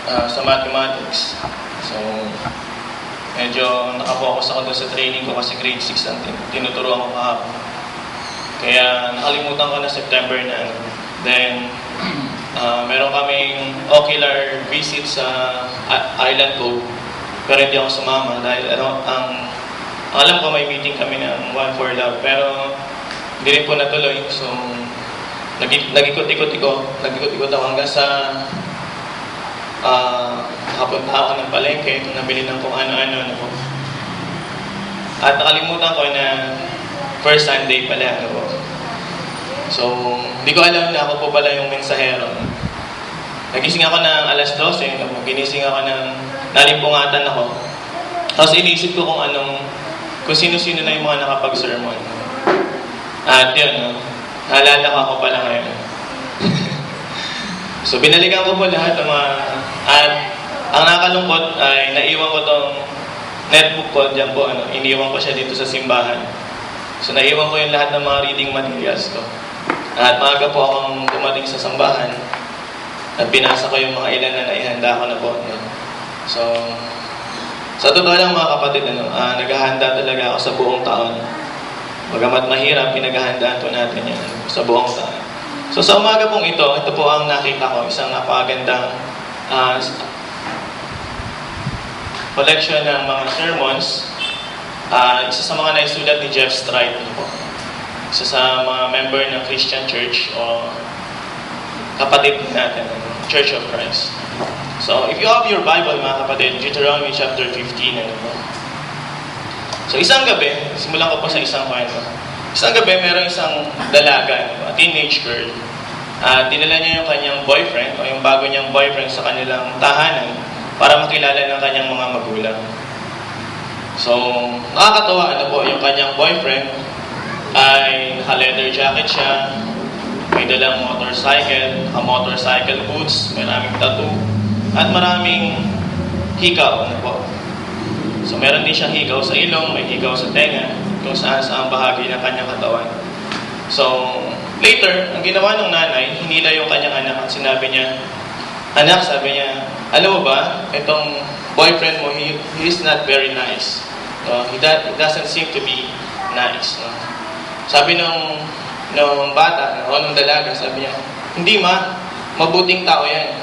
sa mathematics. So, medyo nakafocus ako doon sa training ko kasi grade 6 ang tinuturuan ko kahapon. Kaya nakalimutan ko na September na. Then, meron kaming ocular visit sa Island Cove. Pero hindi ako sumama dahil alam ko may meeting kami ng One for Love. Pero hindi rin po natuloy. So, nag-ikot-ikot ako hanggang sa nakapunta ako ng palengke, nabili ng kung ano-ano. At nakalimutan ko na first Sunday pala. So, hindi ko alam na ako po pala yung mensahero. Nagising ako ng alas 12, ginising ako ng nalimpungatan ako. Tapos inisip ko kung sino-sino na yung mga nakapag-sermon. At yun, naalala ko ako pala ngayon. So, binalikan ko po lahat ng mga... At ang nakakalungkot ay naiwan ko tong netbook ko, dyan po, iniwan ko siya dito sa simbahan. So, naiwan ko yung lahat ng mga reading materials ko. At maaga po akong dumating sa sambahan at binasa ko yung mga ilan na naihanda ko na po. So, sa totoo lang mga kapatid, naghahanda talaga ako sa buong taon. Bagamat mahirap, pinaghahandaan po natin yan sa buong taon. So sa umaga pong ito po ang nakita ko, isang napakagandang collection ng mga sermons. Isa sa mga naisulat ni Jeff Strite po. Isa sa mga member ng Christian Church o kapatid natin, Church of Christ. So if you have your Bible mga kapatid, Deuteronomy chapter 15 po. So isang gabi, simulan ko po sa isang kwento. Isang gabi, mayroong isang dalaga, a teenage girl. Dinala niya yung kanyang boyfriend o yung bago niyang boyfriend sa kanilang tahanan para makilala ng kanyang mga magulang. So, nakakatawa po, yung kanyang boyfriend ay naka-leather jacket siya, may dalang motorcycle, motorcycle boots, maraming tattoo, at maraming hikaw po. So, meron din siyang hikaw sa ilong, may hikaw sa tenga, kung saan bahagi ng kanyang katawan. So, later, ang ginawa ng nanay, hinila yung kanyang anak at sinabi niya, anak, sabi niya, alam mo ba, itong boyfriend mo, he is not very nice. He doesn't seem to be nice. No? Sabi nung bata, o nung dalaga, sabi niya, hindi mabuting tao yan.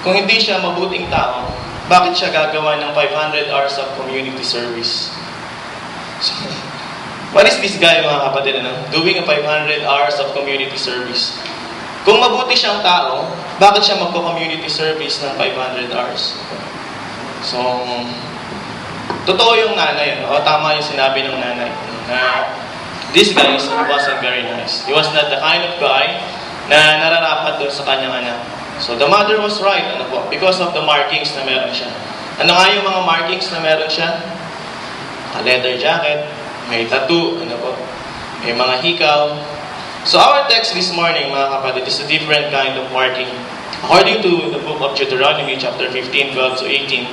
Kung hindi siya mabuting tao, bakit siya gagawa ng 500 hours of community service? So, what is this guy mga kapatid, doing a 500 hours of community service? Kung mabuti siyang tao, bakit siya magko-community service ng 500 hours? So, totoo yung nanay, o tama yung sinabi ng nanay, na this guy wasn't very nice. He was not the kind of guy na nararapat doon sa kanyang anak. So, the mother was right, because of the markings na meron siya. Ano nga yung mga markings na meron siya? A leather jacket, may tattoo, may mga hikaw. So our text this morning, mga kapatid, is a different kind of marking. According to the book of Deuteronomy, chapter 15, 12 to 18,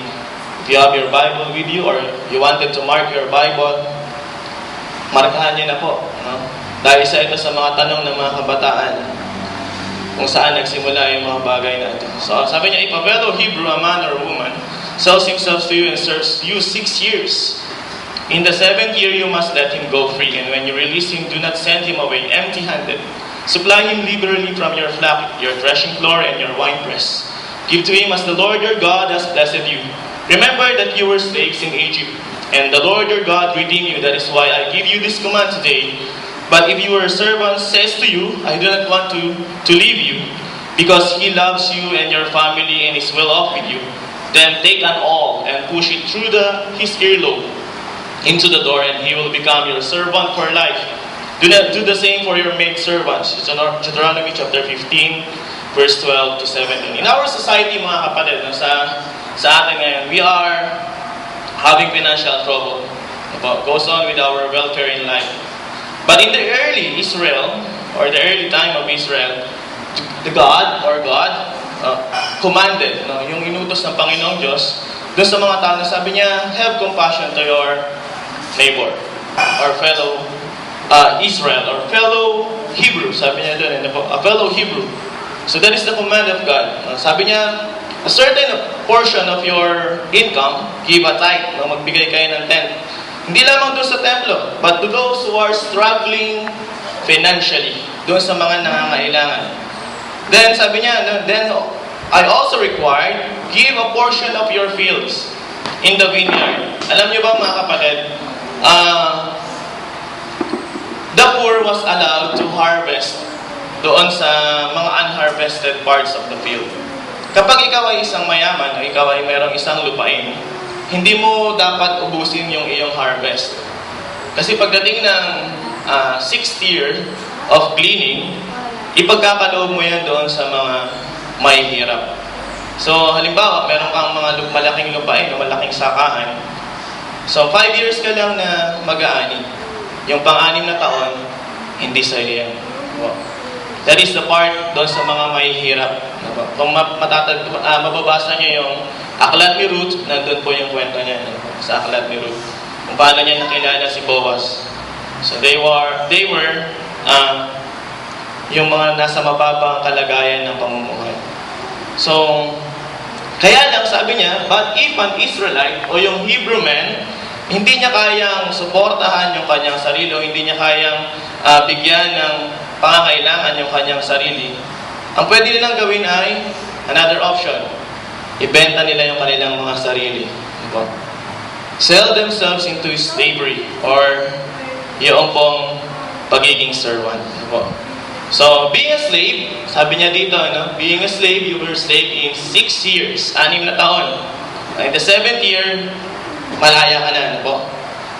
if you have your Bible with you or you wanted to mark your Bible, markahan niyo na po. Dahil isa ito sa mga tanong ng mga kabataan kung saan nagsimula yung mga bagay na ito. So sabi niya, if a fellow Hebrew, a man or woman, sells himself to you and serves you 6 years, in the 7th year, you must let him go free. And when you release him, do not send him away empty-handed. Supply him liberally from your flock, your threshing floor, and your winepress. Give to him as the Lord your God has blessed you. Remember that you were slaves in Egypt, and the Lord your God redeemed you. That is why I give you this command today. But if your servant says to you, I do not want to leave you, because he loves you and your family and is well off with you, then take an awl and push it through his earlobe into the door, and he will become your servant for life. Do the same for your maidservants. It's in Deuteronomy chapter 15, verse 12 to 17. In our society, mga kapatid, sa atin ngayon, we are having financial trouble. Goes on with our welfare in life. But in the early Israel, or the early time of Israel, God commanded, yung inutos ng Panginoong Diyos, doon sa mga tao na sabi niya, have compassion to your neighbor, or fellow Israel, or fellow Hebrew, sabi niya doon, a fellow Hebrew. So that is the command of God. Sabi niya, a certain portion of your income, give a tithe, magbigay kayo ng tenth. Hindi lamang doon sa templo, but to those who are struggling financially, doon sa mga nangangailangan. Then sabi niya, then I also required, give a portion of your fields in the vineyard. Alam niyo ba mga kapatid, the poor was allowed to harvest doon sa mga unharvested parts of the field. Kapag ikaw ay isang mayaman o ikaw ay mayroong isang lupain, hindi mo dapat ubusin yung iyong harvest. Kasi pagdating ng 6th year of cleaning, ipagkakaloob mo yan doon sa mga mahihirap. So, halimbawa, meron kang mga malaking lupain o malaking sakahan. So, 5 years ka lang na mag-aani. Yung pang-anim na taon, hindi sa'yo yan. That is the part doon sa mga mahihirap. Kung mababasa niyo yung Aklat ni Ruth, nandun po yung kwento niya sa Aklat ni Ruth. Kung paano niya nakilala si Boaz. So they were yung mga nasa mababang kalagayan ng pamumuhay. So, kaya lang sabi niya, but if an Israelite o yung Hebrew man, hindi niya kayang suportahan yung kanyang sarili o hindi niya kayang bigyan ng pangangailangan yung kanyang sarili, ang pwede nilang gawin ay another option. Ibenta nila yung kanilang mga sarili. Sell themselves into slavery or yung pong pagiging servant. So, being a slave, sabi niya dito, being a slave, you were a slave in 6 years, 6 na taon. In the 7th year, malaya ka na.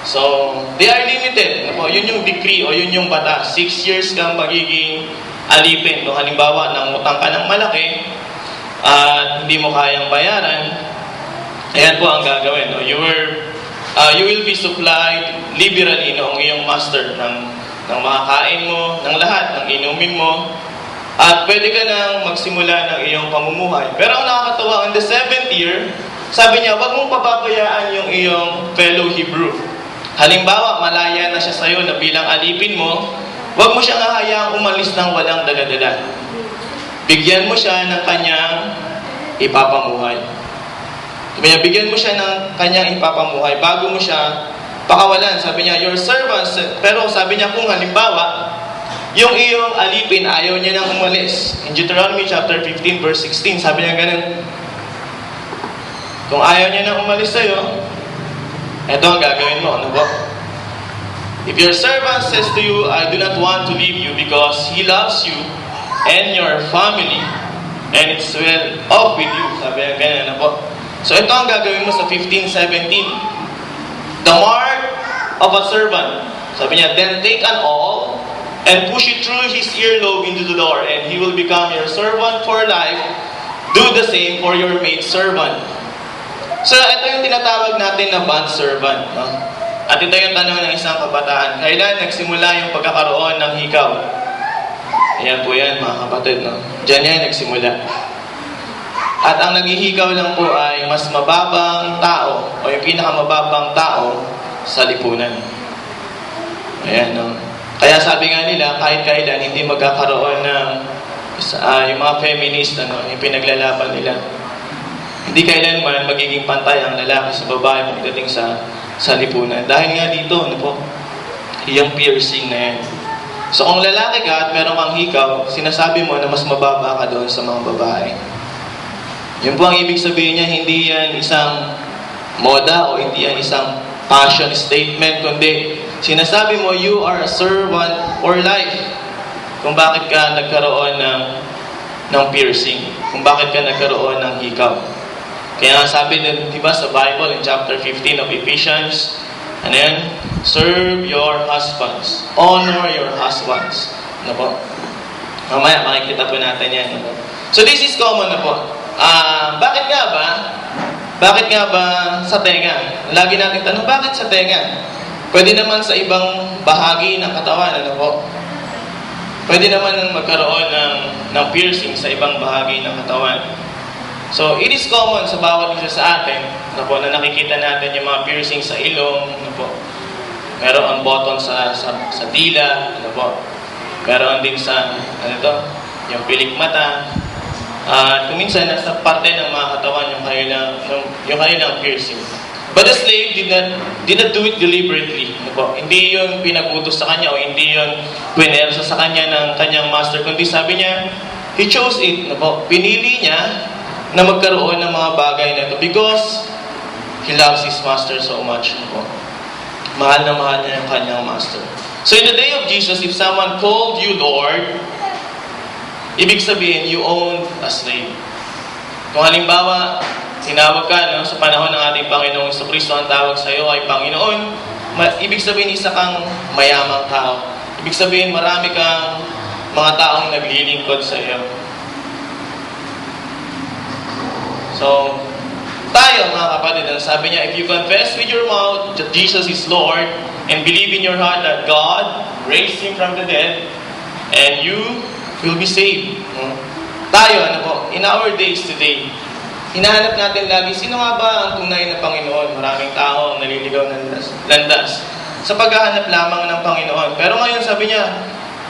So, they are limited. Yun yung decree o yun yung batas. 6 years kang magiging alipin. Halimbawa, nangutang ka ng malaki at hindi mo kayang bayaran, ayan po ang gagawin. You will be supplied liberally ng iyong master ng makakain mo, ng lahat, ng inumin mo, at pwede ka nang magsimula ng iyong pamumuhay. Pero ang nakakatawa, in the 7th year, sabi niya, wag mong papabayaan yung iyong fellow Hebrew. Halimbawa, malaya na siya sa'yo na bilang alipin mo, wag mo siyang hahayaang umalis ng walang dala-dala. Bigyan mo siya ng kanyang ipapamuhay. Kaya bigyan mo siya ng kanyang ipapamuhay bago mo siya pakawalan. Sabi niya, your servants, pero sabi niya kung halimbawa, yung iyong alipin, ayaw niya nang umalis. In Deuteronomy chapter 15, verse 16, sabi niya ganun, kung ayaw niya nang umalis sa'yo, eto ang gagawin mo. Ano ba? If your servant says to you, I do not want to leave you because he loves you and your family, and it's well off with you. Sabi niya ganun. Ano ba? So ito ang gagawin mo sa 15:17. The mark of a servant. Sabi niya, then take an awl and push it through his earlobe into the door, and he will become your servant for life. Do the same for your maidservant. So ito yung tinatawag natin na bond servant. No? At ito yung tanong ng isang kabataan. Kailan nagsimula yung pagkakaroon ng hikaw? Ayan po yan mga kapatid. No? Diyan yan nagsimula. At ang naghihikaw lang po ay mas mababang tao o yung pinakamababang tao sa lipunan. Ayan, no? Kaya sabi nga nila, kahit kailan hindi magkakaroon ng yung mga feminist, yung pinaglalaban nila. Hindi kailanman magiging pantay ang lalaki sa babae pagdating sa lipunan. Dahil nga dito, yung piercing na yan. So kung lalaki ka at meron kang hikaw, sinasabi mo na mas mababa ka doon sa mga babae. Yun po ang ibig sabihin niya, hindi yan isang moda o hindi yan isang passion statement, kundi sinasabi mo, you are a servant for life. Kung bakit ka nagkaroon ng piercing, kung bakit ka nagkaroon ng hikaw. Kaya sabi din, diba, sa Bible, in chapter 15 of Ephesians, ano yan? Serve your husbands. Honor your husbands. Ano po? Mamaya, makikita po natin yan. Ano? So this is common na po. Bakit nga ba? Bakit nga ba sa tenga? Lagi natin tanong, bakit sa tenga? Pwede naman sa ibang bahagi ng katawan, ano po? Pwede naman magkaroon ng piercing sa ibang bahagi ng katawan. So, it is common sa bawat isa sa atin, ano po, na nakikita natin yung mga piercing sa ilong, ano po? Meron ang button sa dila, ano po? Meron din sa, ano to? yung pilik mata, at kung minsan nasa parte ng mga katawan yung kanilang piercing. But the slave did not do it deliberately. Ano po? Hindi yun pinagutos sa kanya o hindi yun pinersa sa kanya ng kanyang master, kundi sabi niya, he chose it. Ano po? Pinili niya na magkaroon ng mga bagay na ito because he loves his master so much. Ano po? Mahal na mahal niya yung kanyang master. So in the day of Jesus, if someone called you Lord, ibig sabihin, you own a slave. Kung halimbawa, tinawag ka sa panahon ng ating Panginoong Jesucristo, ang tawag sa iyo ay Panginoon, ibig sabihin isa kang mayamang tao. Ibig sabihin marami kang mga taong naglilingkod sa iyo. So, tayo mga kapatid, ang sabi niya, if you confess with your mouth that Jesus is Lord and believe in your heart that God raised Him from the dead, and you will be saved. Tayo, in our days today, hinahanap natin lagi, sino nga ba ang tunay na Panginoon? Maraming tao ang naliligaw ng landas sa paghahanap lamang ng Panginoon. Pero ngayon sabi niya,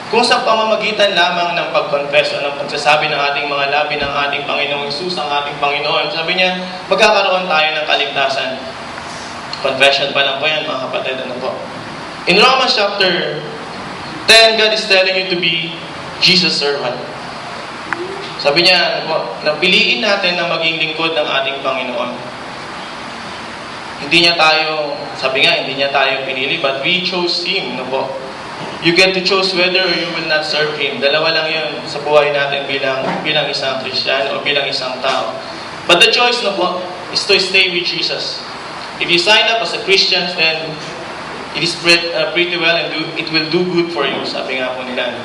kung sa pamamagitan lamang ng pag-confess o ng pagsasabi ng ating mga labi ng ating Panginoong Hesus, ang ating Panginoon, sabi niya, magkakaroon tayo ng kaligtasan. Confession pa lang po yan, mga kapatid. In Romans chapter 10, God is telling you to be Jesus' servant. Sabi niya, napiliin natin na maging lingkod ng ating Panginoon. Hindi niya tayo pinili, but we chose Him. You get to choose whether you will not serve Him. Dalawa lang yun sa buhay natin bilang isang Kristiyano o bilang isang tao. But the choice is to stay with Jesus. If you sign up as a Christian, then it is pretty well and it will do good for you. Sabi nga po nila.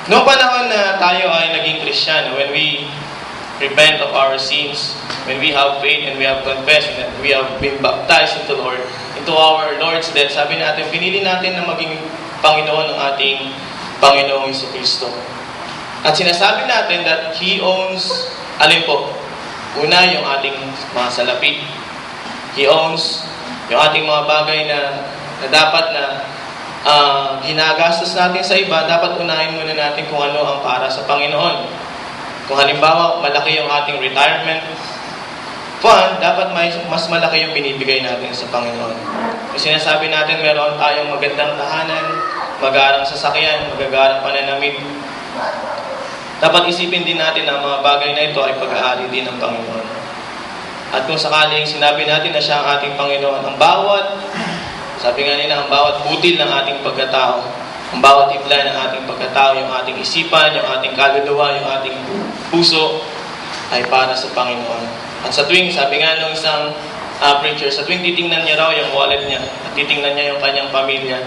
Noong panahon na tayo ay naging Kristiyano, when we repent of our sins, when we have faith and we have confessed and we have been baptized into our Lord's death, sabi natin, pinili natin na maging Panginoon ng ating Panginoong Jesucristo. At sinasabi natin that He owns, alin po? Una, yung ating mga salapi. He owns yung ating mga bagay na dapat na ginagastos natin sa iba, dapat unahin muna natin kung ano ang para sa Panginoon. Kung halimbawa, malaki yung ating retirement fund, dapat mas malaki yung binibigay natin sa Panginoon. Kung sinasabi natin, meron tayong magandang tahanan, magarang sasakyan, magagarang pananamit, dapat isipin din natin na ang mga bagay na ito ay pag-aari din ng Panginoon. At kung sakaling sinabi natin na siya ang ating Panginoon, sabi nga nila, ang bawat butil ng ating pagkatao, ang bawat ibla ng ating pagkatao, yung ating isipan, yung ating kaluluwa, yung ating puso, ay para sa Panginoon. At sa tuwing, sabi nga nung isang preacher, sa tuwing titingnan niya raw yung wallet niya, at titingnan niya yung kanyang pamilya,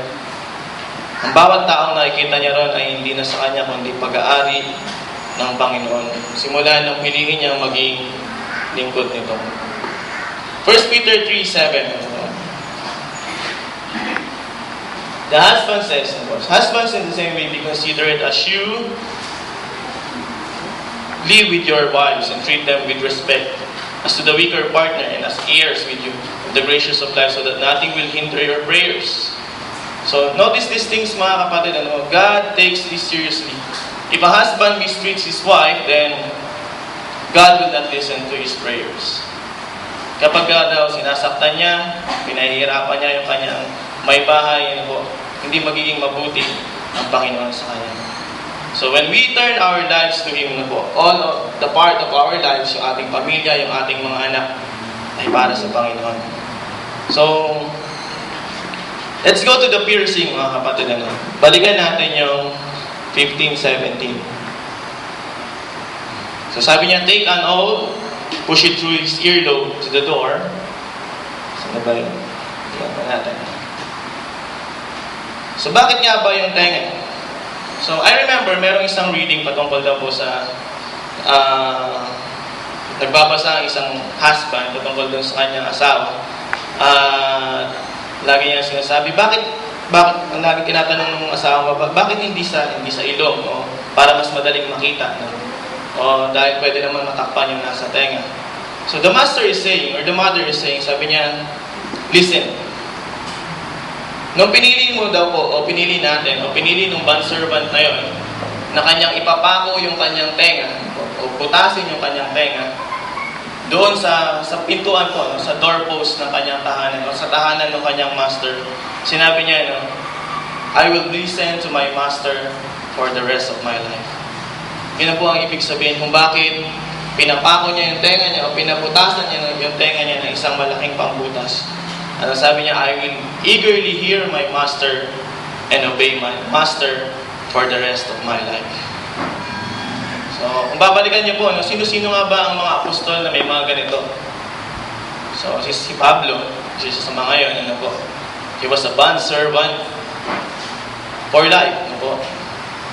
ang bawat taong nakikita niya ron ay hindi na sa kanya, kundi pag-aari ng Panginoon. Simula nang piliin niya maging lingkod nito. 1 Peter 3:7. The husband says, husbands in the same way be considerate as you live with your wives and treat them with respect as to the weaker partner and as heirs with you of the gracious of life, so that nothing will hinder your prayers. So notice these things, mga kapatid. God takes this seriously. If a husband mistreats his wife, then God will not listen to his prayers. Kapag daw sinasaktan niya, pinahihirapan niya yung kanyang may bahay, hindi magiging mabuti ang Panginoon sa kanya. So when we turn our lives to Him, all of the part of our lives, yung ating pamilya, yung ating mga anak, ay para sa Panginoon. So, let's go to the piercing, mga kapatid. Balikan natin yung 15-17. So sabi niya, take an oath, push it through his earlobe to the door. Saan ba yun? Tingnan pa natin. So bakit nga ba yung tenga? So I remember, merong isang reading patungkol daw po sa nagbabasa ang isang husband patungkol doon sa kanyang asawa. Lagi niya sinasabi, bakit ang lagi tinatanong ng asawa, bakit hindi sa ilong, para mas madaling makita, dahil pwede naman matakpan yung nasa tenga. So the master is saying, or the mother is saying, sabi niya, listen, nung pinili mo daw po, o pinili natin, o pinili ng bondservant na yun, na kanyang ipapako yung kanyang tenga o putasin yung kanyang tenga doon sa pintuan po, no, sa doorpost ng kanyang tahanan o sa tahanan ng kanyang master. Sinabi niya, no, I will listen to my master for the rest of my life. Yun po ang ibig sabihin kung bakit pinapako niya yung tenga niya o pinaputasan niya yung tenga niya ng isang malaking pambutas. Ano sabi niya, I will eagerly hear my master and obey my master for the rest of my life. So, kung babalikan niyo po, no, sino-sino nga ba ang mga apostol na may mga ganito? So, si Pablo, isa sa mga yun, ano po? He was a bond servant for life, ano po?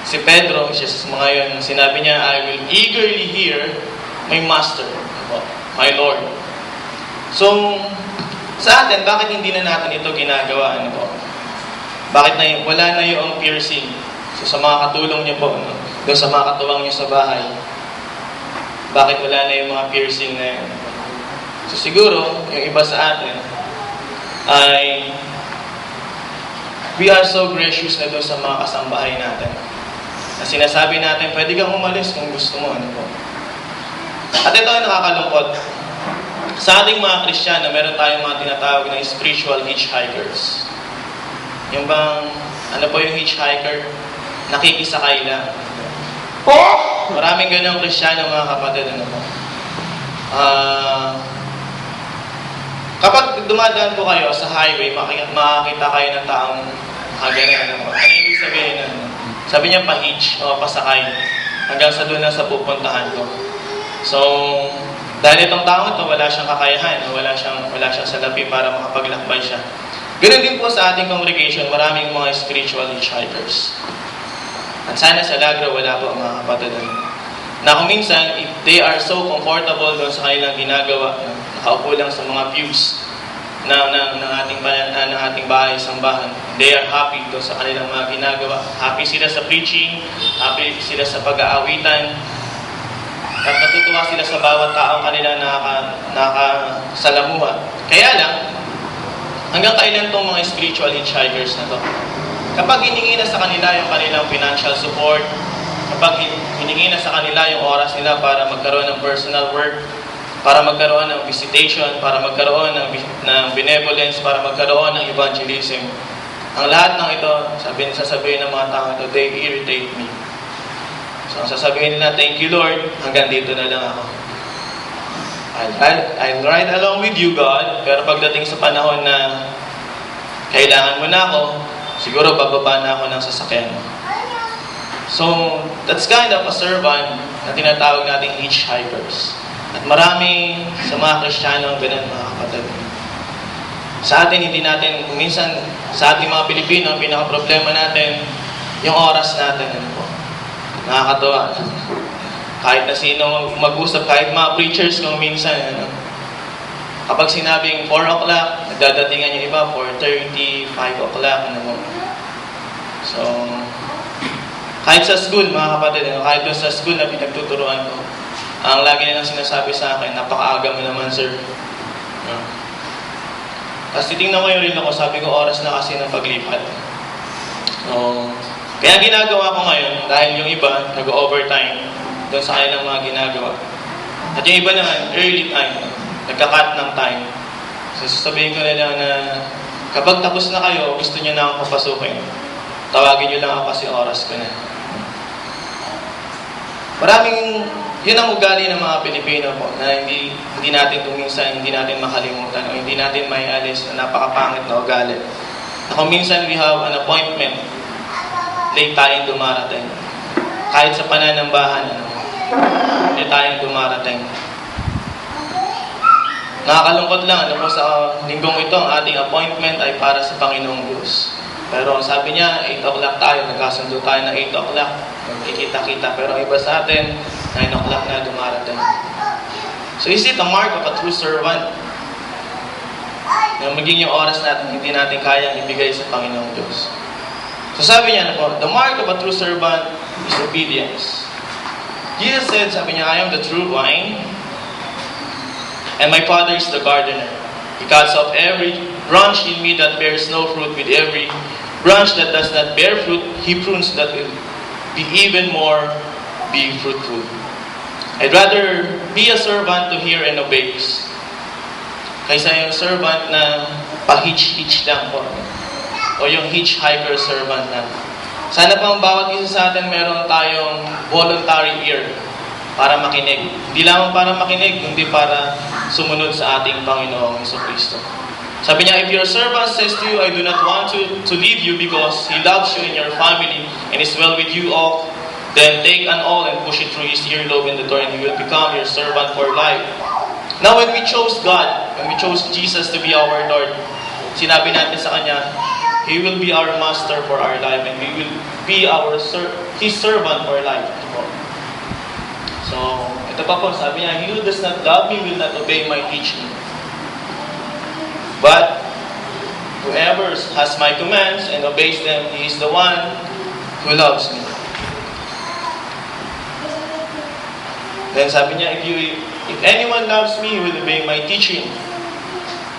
Si Pedro, isa sa mga yun, sinabi niya, I will eagerly hear my master, ano po? My Lord. So, sa atin, bakit hindi na natin ito ginagawa, ano po? Bakit wala na yung piercing? So sa mga katulong niyo po, no? Doon sa mga katuwang niyo sa bahay, bakit wala na yung mga piercing na yun? So siguro, yung iba sa atin, ay we are so gracious na doon sa mga kasambahay natin. Na sinasabi natin, pwede kang umalis kung gusto mo, ano po? At ito ay nakakalungkot. Sa ating mga Kristiyano, meron tayong mga tinatawag na spiritual hitchhikers. Yung bang, ano po yung hitchhiker? Nakikisakay lang. Maraming ganang Kristiyano, mga kapatid, ano po. Kapag dumadaan po kayo sa highway, makakita kayo ng taong ganyan, ano po. Ano ibig sabihin? Ano? Sabi niya pa-hitch o pasakay hanggang sa doon na sa pupuntahan ko. So, dahil itong taong ito, wala siyang kakayahan, wala siyang salapi para makapaglakbay siya. Ganun din po sa ating congregation, maraming mga spiritual hitchhikers. At sana sa Lagra, wala po mga kapatid. Na kung minsan, if they are so comfortable doon sa kanilang ginagawa, nakaupo lang sa mga pews ng ating bahay, sambahan, they are happy doon sa kanilang mga ginagawa. Happy sila sa preaching, happy sila sa pag-aawitan, at natutuwa sila sa bawat taong kanila nakasalamuha. Kaya lang, hanggang kailan itong mga spiritual hitchhikers na to? Kapag hiningi na sa kanila yung kanilang financial support, kapag hiningi na sa kanila yung oras nila para magkaroon ng personal work, para magkaroon ng visitation, para magkaroon ng benevolence, para magkaroon ng evangelism, ang lahat ng ito, sasabihin ng mga tao ito, they irritate me. So, sasabihin nila, thank you Lord, hanggang dito na lang ako. I'll ride along with you, God, pero pagdating sa panahon na kailangan mo na ako, siguro bababa na ako ng sasakyan mo. So, that's kind of a servant na tinatawag nating hitchhikers. At marami sa mga Kristiyano ang ganun, mga kapatid. Sa atin, hindi natin, minsan, sa ating mga Pilipino, ang pinaka-problema natin, yung oras natin, ano po. Nakakatawa. Kahit na sino mag-usap, kahit mga preachers kung minsan, ano, kapag sinabing 4 o'clock, nagdadatingan yung iba, 4:30, 5 o'clock, ano mo. So, kahit sa school, mga kapatid, ano, kahit doon sa school na pinagtuturuan ko, ang lagi nilang sinasabi sa akin, napakaaga mo naman, sir. Tapos titingnan ko yung reel ako, sabi ko, oras na kasi ng paglipat. So, kaya ginagawa ko ngayon, dahil yung iba, nag-overtime, doon sa kanilang mga ginagawa. At yung iba naman, early time, nagka-cut ng time. So, sasabihin ko nila na kapag tapos na kayo, gusto nyo na akong papasukin, tawagin nyo lang ako kasi oras ko na. Maraming, yun ang ugali ng mga Pilipino po, na hindi natin minsan, hindi natin makalimutan, o hindi natin may alis na napakapangit na ugali. Na kung minsan we have an appointment, late tayong dumarating. Kahit sa pananambahan, late tayong dumarating. Nakakalungkot lang, ano po, sa linggong ito, ang ating appointment ay para sa Panginoong Diyos. Pero sabi niya, 8 o'clock tayo, nagkasundo tayo na 8 o'clock, magkikita-kita. Pero iba sa atin, 9 o'clock na dumarating. So is it a mark of a true servant? Na maging yung oras natin, hindi natin kayang ibigay sa Panginoong Diyos. So sabi niya na po, the mark of a true servant is obedience. Jesus said, sabi niya, I am the true vine, and my Father is the gardener. He cuts off every branch in me that bears no fruit, with every branch that does not bear fruit, He prunes that will be even more, be fruitful. I'd rather be a servant to hear and obey kaysa yung servant na pa-hitch-hitch lang po. O yung hitchhiker servant na. Sana pang bawat isa sa atin meron tayong voluntary ear para makinig. Hindi lamang para makinig, kundi para sumunod sa ating Panginoong Jesucristo. Sabi niya, if your servant says to you, I do not want to leave you because he loves you and your family and is well with you all, then take an awl and push it through his earlobe in the door and he will become your servant for life. Now when we chose God, when we chose Jesus to be our Lord, sinabi natin sa Kanya, He will be our master for our life and we will be His servant for life. So, ito pa po, sabi niya, he who does not love me will not obey my teaching. But whoever has my commands and obeys them, he is the one who loves me. Then sabi niya, if anyone loves me, he will obey my teaching.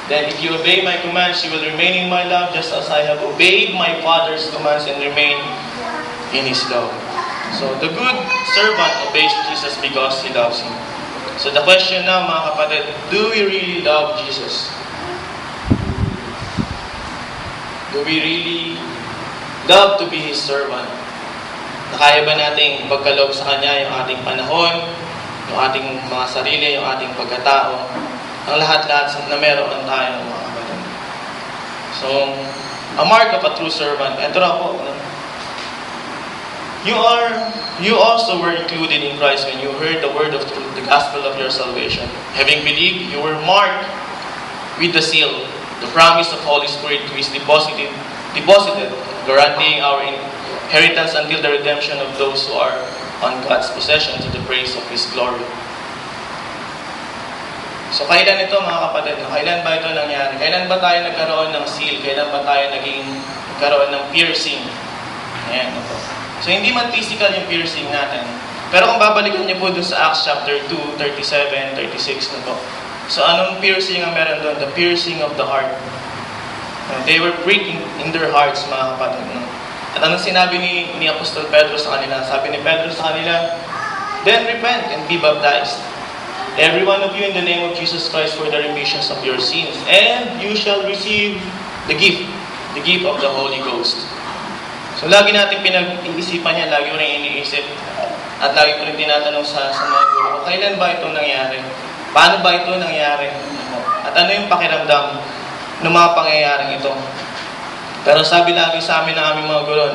Then if you obey my commands, you will remain in my love, just as I have obeyed my Father's commands and remain in His love. So the good servant obeys Jesus because he loves Him. So the question now, mga kapatid, do we really love Jesus? Do we really love to be His servant? Nakaya ba nating pagkaloob sa Kanya yung ating panahon, yung ating mga sarili, yung ating pagkatao, ang lahat-lahat na meron tayo mga kapatid. So, a mark of a true servant. Ito na po. You also were included in Christ when you heard the word of truth, the gospel of your salvation. Having believed, you were marked with the seal, the promise of Holy Spirit who is deposited, guaranteeing our inheritance until the redemption of those who are on God's possession to the praise of His glory. So, kailan ito mga kapatid? Kailan ba ito nangyari? Kailan ba tayo nagkaroon ng seal? Kailan ba tayo nagkaroon ng piercing? Ayan, ito. So, hindi man physical yung piercing natin. Pero kung babalikan niyo po dun sa Acts chapter 2, 37, 36 na po. So, anong piercing ang meron doon? The piercing of the heart. They were pricking in their hearts, mga kapatid. At anong sinabi ni Apostol Pedro sa kanila? Sabi ni Pedro sa kanila, then repent and be baptized, every one of you in the name of Jesus Christ for the remissions of your sins, and you shall receive the gift of the Holy Ghost. So lagi natin pinag-iisipan yan, lagi ko rin iniisip, at lagi ko rin tinatanong sa mga guro, kailan ba ito nangyari? Paano ba ito nangyari? At ano yung pakiramdam ng mga pangyayaring ito? Pero sabi lagi sa amin ng aming mga guro,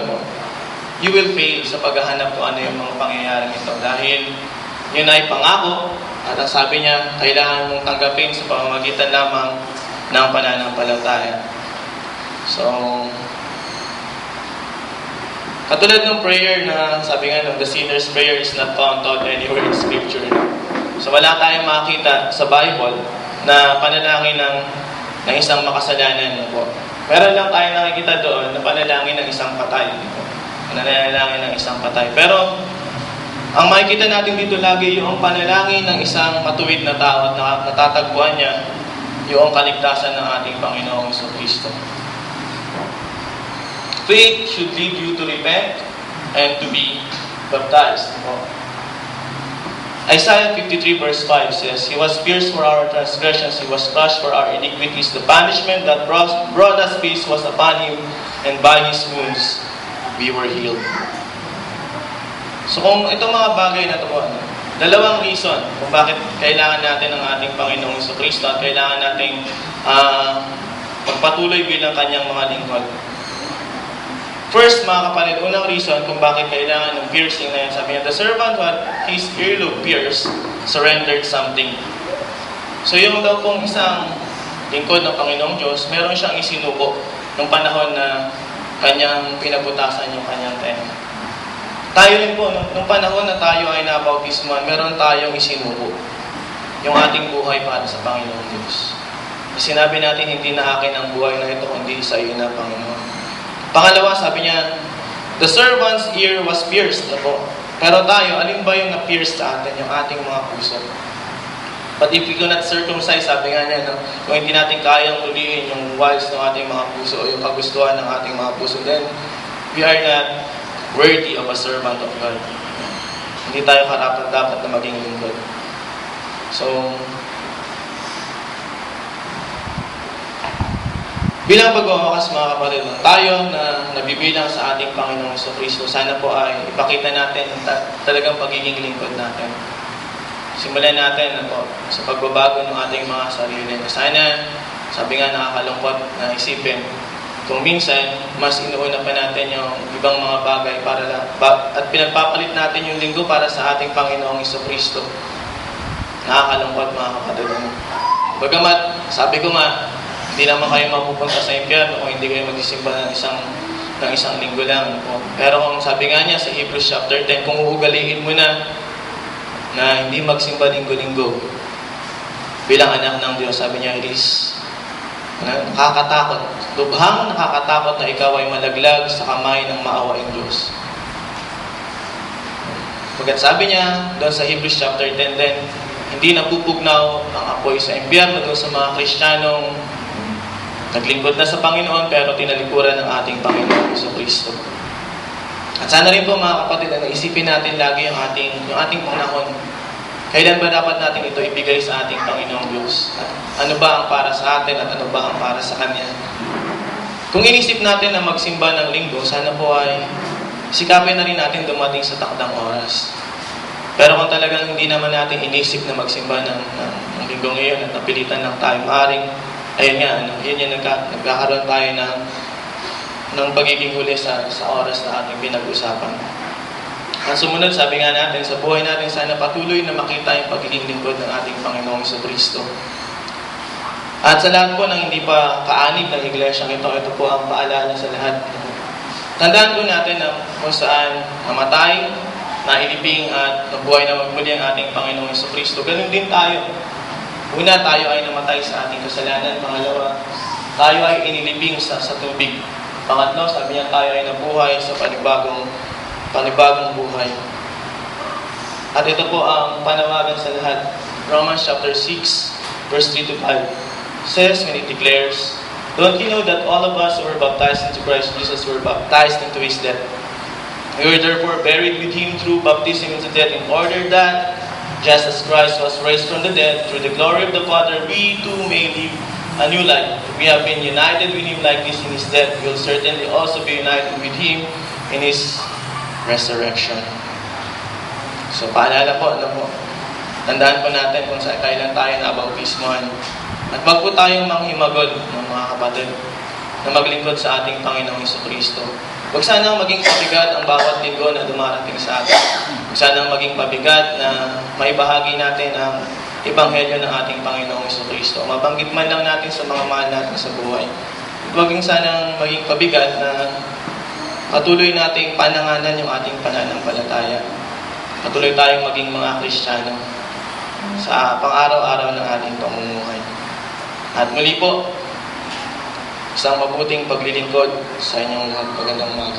you will fail sa paghahanap kung ano yung mga pangyayaring ito. Dahil yun ay pangako, at ang sabi niya, kailangan mong tanggapin sa pamamagitan lamang ng pananampalataya. So, katulad ng prayer na sabi nga the sinner's prayer is not found out anywhere in Scripture. So, wala tayong makita sa Bible na panalangin ng isang makasalanan. Meron lang tayong nakikita doon na panalangin ng isang patay. Panalangin ng isang patay. Pero, ang makikita natin dito lagi yung panalangin ng isang matuwid na tao at natatagpuan niya yung kaligtasan ng ating Panginoong Jesucristo. Faith should lead you to repent and to be baptized. Isaiah 53 verse 5 says, He was pierced for our transgressions, He was crushed for our iniquities. The punishment that brought us peace was upon Him, and by His wounds we were healed. So kung itong mga bagay na ito, dalawang reason kung bakit kailangan natin ng ating Panginoong Jesucristo at kailangan nating magpatuloy bilang Kanyang mga lingkod. First, mga kapatid, unang reason kung bakit kailangan ng piercing na yan, sabi niya, the servant who had his earlobe pierced surrendered something. So yung daw pong isang lingkod ng Panginoong Diyos, meron siyang isinuko nung panahon na Kanyang pinabutasan yung Kanyang tenga. Tayo rin po, nung panahon na tayo ay nabautismuhan, meron tayong isinuko yung ating buhay para sa Panginoong Diyos. Sinabi natin, hindi na akin ang buhay na ito, kundi sa iyo na, Panginoon. Pangalawa, sabi niya, the servant's ear was pierced. Pero tayo, alin ba yung na-pierce sa atin, yung ating mga puso? But if we cannot circumcise, sabi nga niya, kung hindi natin kayang ulihin yung wiles ng ating mga puso o yung kagustuhan ng ating mga puso, then we are not worthy of a servant of God. Hindi tayo karapat-dapat na maging lingkod. So, bilang pagwawakas mga kapatid, tayo na nabibilang sa ating Panginoong Jesucristo, sana po ay ipakita natin talagang pagiging lingkod natin. Simulan natin sa pagbabago ng ating mga sarili. Sana, sabi nga nakakalungkot na isipin, kung minsan, mas inuuna pa natin yung ibang mga bagay at pinagpapalit natin yung linggo para sa ating Panginoong Jesucristo. Nakakalungkot mga kapatid. Bagamat, sabi ko nga, hindi naman kayo mapupunta sa impyerno kung hindi kayo magsisimba ng isang linggo lang. Pero kung sabi nga niya sa Hebrews chapter 10, kung uugaliin mo na hindi magsimba linggo-linggo bilang anak ng Diyos, sabi niya, it is nakakatakot. Lubhang nakakatakot na ikaw ay malaglag sa kamay ng maawaing Diyos. Pagkat sabi niya, doon sa Hebrews chapter 10 din, hindi napupugnaw ang apoy sa impyerno doon sa mga Kristiyanong naglingkod na sa Panginoon pero tinalikuran ng ating Panginoon sa Kristo. At sana rin po mga kapatid, naisipin natin lagi yung ating panahon. Kailan ba dapat natin ito ibigay sa ating Panginoong Diyos? Ano ba ang para sa atin at ano ba ang para sa Kanya? Kung inisip natin na magsimba ng linggo, sana po ay sikapin na rin natin dumating sa takdang oras. Pero kung talagang hindi naman natin inisip na magsimba ng linggo ngayon at napilitan lang tayo, maaaring, ayun nga, yun yung nagkakaroon tayo ng pagiging huli sa oras na ating pinag-usapan. Ang sumunod, sabi nga natin, sa buhay natin sana patuloy na makita yung pagiging lingkod ng ating Panginoong Jesucristo. At sa lahat po ng hindi pa kaanib ng iglesia ito po ang paalala sa lahat. Tandaan po natin na kung saan namatay, nailibing at nabuhay na magmuli ang ating Panginoong Jesucristo. Ganun din tayo. Una, tayo ay namatay sa ating kasalanan. Pangalawa, tayo ay inilibing sa tubig. Pangatlo, sabi niya, tayo ay nabuhay sa panibagong buhay. At ito po ang panawagan sa lahat. Romans chapter 6, verse 3 to 5 says when it declares, "Don't you know that all of us who were baptized into Christ Jesus were baptized into His death? We were therefore buried with Him through baptism into death, in order that, just as Christ was raised from the dead through the glory of the Father, we too may live a new life. If we have been united with Him like this in His death, we will certainly also be united with Him in His resurrection." So, paalala po, tandaan po natin kung saan kailan tayo nabautismohan. At wag po tayong manghimagod ng mga kapatid na maglingkod sa ating Panginoong Jesucristo. Huwag sanang maging pabigat ang bawat linggo na dumarating sa atin. Huwag sanang maging pabigat na maibahagi natin ang Ebanghelyo ng ating Panginoong Jesucristo. Mabanggit man lang natin sa mga mahal natin sa buhay. Huwag sanang maging pabigat na patuloy nating pananganan yung ating pananampalataya. Patuloy tayong maging mga Kristiyano sa pang-araw-araw ng ating pamumuhay. At muli po, isang mabuting paglilingkod sa inyong lahat. Magandang umaga.